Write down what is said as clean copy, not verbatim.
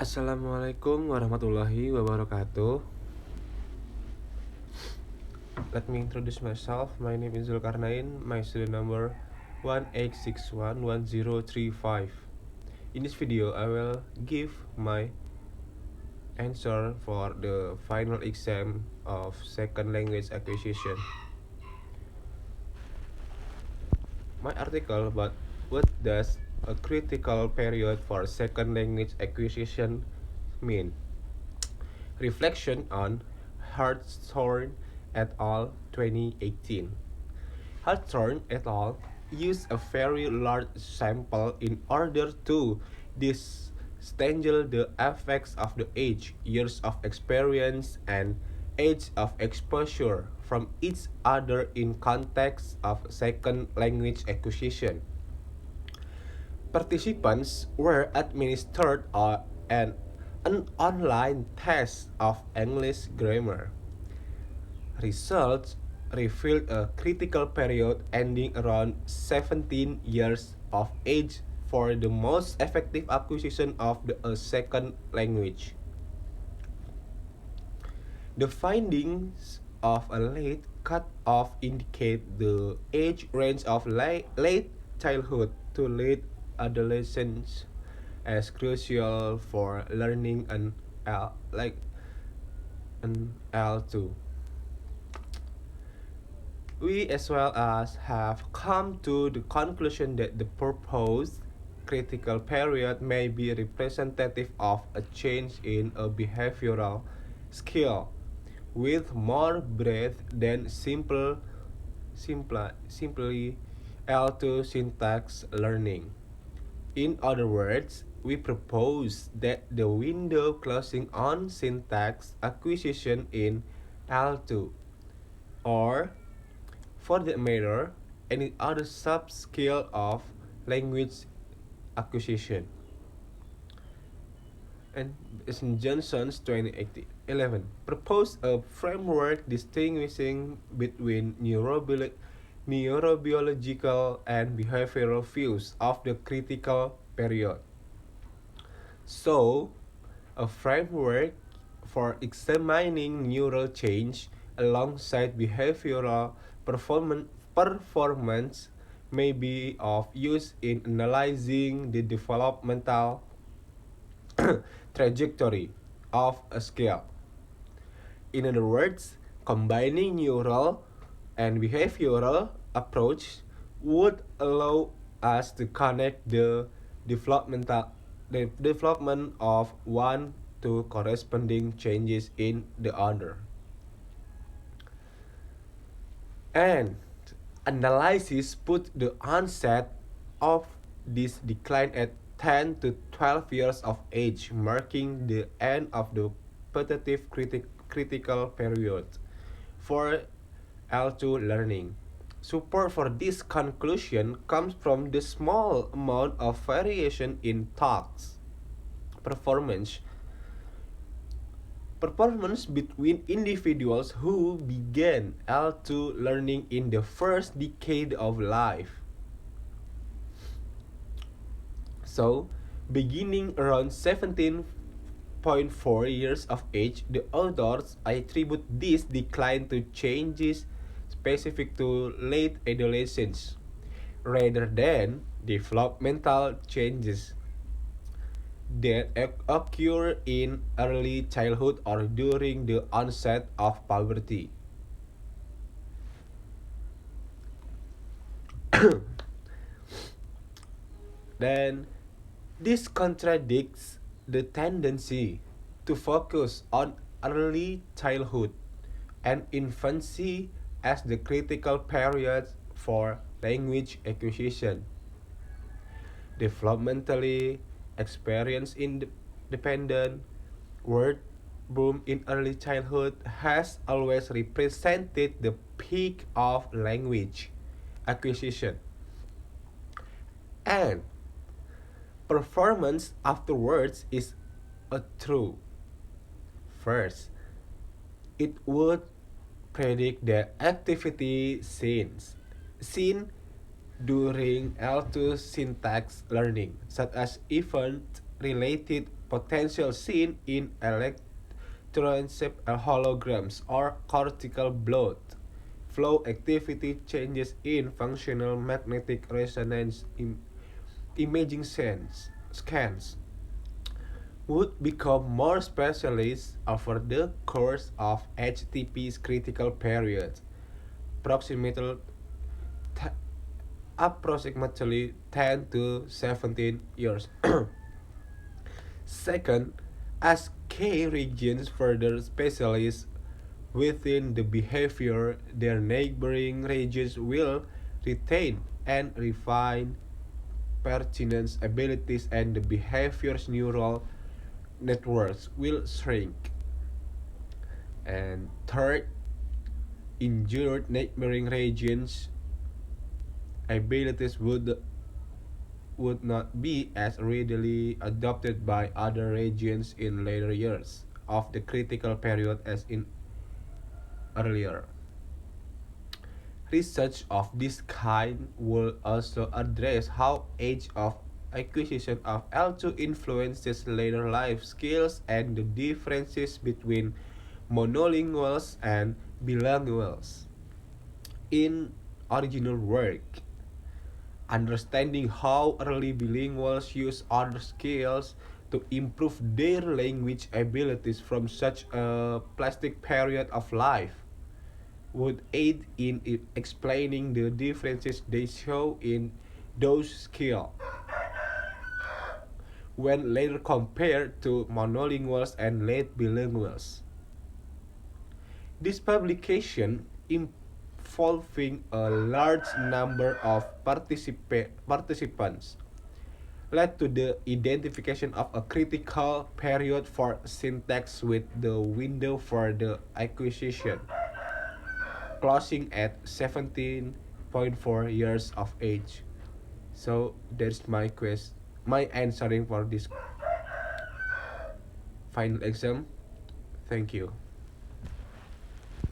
Assalamualaikum warahmatullahi wabarakatuh. Let me introduce myself. My name is Zulkarnaen. My student number 18611035. In this video, I will give my answer for the final exam of second language acquisition. My article about what does a critical period for second language acquisition mean? Reflection on Hartshorn et al. 2018. Hartshorn et al. Used a very large sample in order to distinguish the effects of the age, years of experience, and age of exposure from each other in context of second language acquisition. Participants were administered an online test of English grammar. Results revealed a critical period ending around 17 years of age for the most effective acquisition of a second language. The findings of a late cutoff indicate the age range of late childhood to late adolescence as crucial for learning an L2. We as well as have come to the conclusion that the proposed critical period may be representative of a change in a behavioral skill with more breadth than simply L2 syntax learning. In other words, we propose that the window closing on syntax acquisition in L2 or for that matter, any other sub-skill of language acquisition. And Johnson's 2011 proposed a framework distinguishing between neurobiological and behavioral views of the critical period. So, a framework for examining neural change alongside behavioral performance may be of use in analyzing the developmental trajectory of a skill. In other words, combining neural and behavioral approach would allow us to connect the development of one to corresponding changes in the other. And analysis put the onset of this decline at 10 to 12 years of age, marking the end of the putative critical period for L2 learning. Support for this conclusion comes from the small amount of variation in task performance between individuals who began L2 learning in the first decade of life. So, beginning around 17.4 years of age, the authors attribute this decline to changes specific to late adolescence rather than developmental changes that occur in early childhood or during the onset of puberty. Then, this contradicts the tendency to focus on early childhood and infancy as the critical period for language acquisition. Developmentally experience independent word boom in early childhood has always represented the peak of language acquisition. And performance afterwards is a true. First, it would predict the activity seen during L2 syntax learning, such as event-related potential seen in electroencephalograms or cortical blood flow activity changes in functional magnetic resonance imaging scans would become more specialized over the course of HTP's critical period, approximately approximately 10 to 17 years. Second, as K regions further specialize within the behavior, their neighboring regions will retain and refine pertinence abilities and the behavior's neural networks will shrink. And third, injured neighboring regions abilities would not be as readily adopted by other regions in later years of the critical period as in earlier. Research of this kind will also address how age of acquisition of L2 influences later life skills and the differences between monolinguals and bilinguals. In original work, understanding how early bilinguals use other skills to improve their language abilities from such a plastic period of life would aid in explaining the differences they show in those skills when later compared to monolinguals and late bilinguals. This publication, involving a large number of participants, led to the identification of a critical period for syntax with the window for the acquisition closing at 17.4 years of age. So that's my answering for this final exam. Thank you.